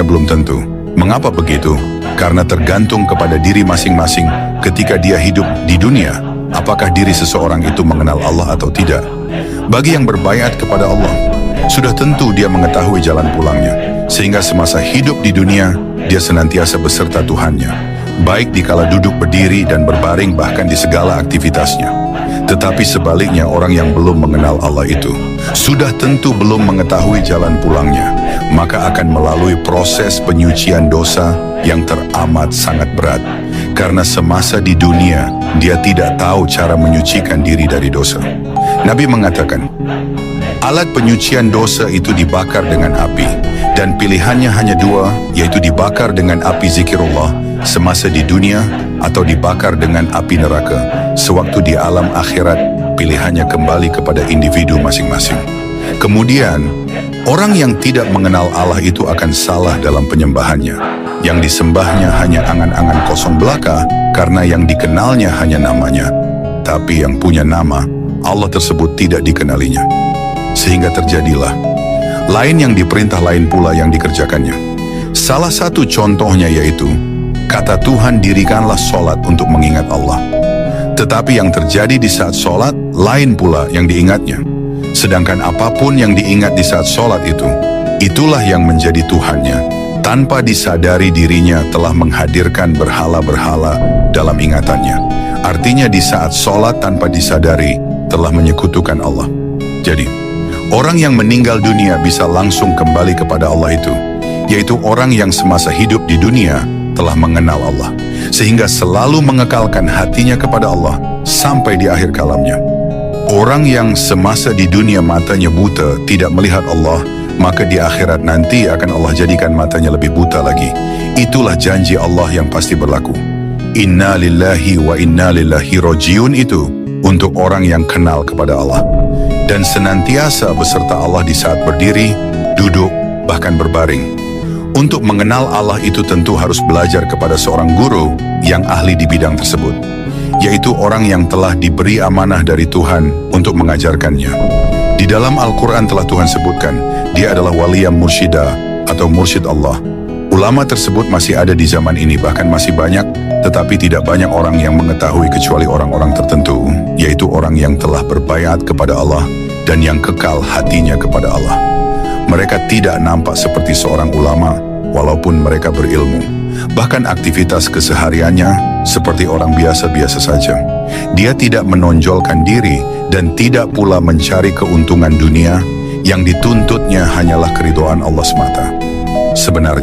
belum tentu. Mengapa begitu? Karena tergantung kepada diri masing-masing ketika dia hidup di dunia, apakah diri seseorang itu mengenal Allah atau tidak. Bagi yang berbaiat kepada Allah, sudah tentu dia mengetahui jalan pulangnya, sehingga semasa hidup di dunia, dia senantiasa beserta Tuhannya, baik dikala duduk berdiri dan berbaring bahkan di segala aktivitasnya. Tetapi sebaliknya orang yang belum mengenal Allah itu, sudah tentu belum mengetahui jalan pulangnya, maka akan melalui proses penyucian dosa yang teramat sangat berat. Karena semasa di dunia, dia tidak tahu cara menyucikan diri dari dosa. Nabi mengatakan, alat penyucian dosa itu dibakar dengan api, dan pilihannya hanya dua, yaitu dibakar dengan api zikirullah semasa di dunia, atau dibakar dengan api neraka sewaktu di alam akhirat. Pilihannya kembali kepada individu masing-masing. Kemudian, orang yang tidak mengenal Allah itu akan salah dalam penyembahannya. Yang disembahnya hanya angan-angan kosong belaka, karena yang dikenalnya hanya namanya. Tapi yang punya nama, Allah tersebut tidak dikenalinya. Sehingga terjadilah lain yang diperintah, lain pula yang dikerjakannya. Salah satu contohnya yaitu, kata Tuhan, dirikanlah sholat untuk mengingat Allah. Tetapi yang terjadi di saat sholat, lain pula yang diingatnya. Sedangkan apapun yang diingat di saat sholat itu, itulah yang menjadi Tuhannya. Tanpa disadari dirinya telah menghadirkan berhala-berhala dalam ingatannya. Artinya di saat sholat tanpa disadari, telah menyekutukan Allah. Jadi, orang yang meninggal dunia bisa langsung kembali kepada Allah itu, yaitu orang yang semasa hidup di dunia telah mengenal Allah, sehingga selalu mengekalkan hatinya kepada Allah sampai di akhir kalamnya. Orang yang semasa di dunia matanya buta, tidak melihat Allah, maka di akhirat nanti akan Allah jadikan matanya lebih buta lagi. Itulah janji Allah yang pasti berlaku. Inna lillahi wa inna ilaihi rajiun itu untuk orang yang kenal kepada Allah dan senantiasa beserta Allah di saat berdiri, duduk, bahkan berbaring. Untuk mengenal Allah itu tentu harus belajar kepada seorang guru yang ahli di bidang tersebut, yaitu orang yang telah diberi amanah dari Tuhan untuk mengajarkannya. Di dalam Al-Quran telah Tuhan sebutkan, dia adalah waliyam mursyida atau mursyid Allah. Ulama tersebut masih ada di zaman ini, bahkan masih banyak, tetapi tidak banyak orang yang mengetahui kecuali orang-orang tertentu, yaitu orang yang telah berbaiat kepada Allah dan yang kekal hatinya kepada Allah. Mereka tidak nampak seperti seorang ulama, walaupun mereka berilmu. Bahkan aktivitas kesehariannya seperti orang biasa-biasa saja. Dia tidak menonjolkan diri dan tidak pula mencari keuntungan dunia. Yang dituntutnya hanyalah keridhaan Allah semata. Sebenarnya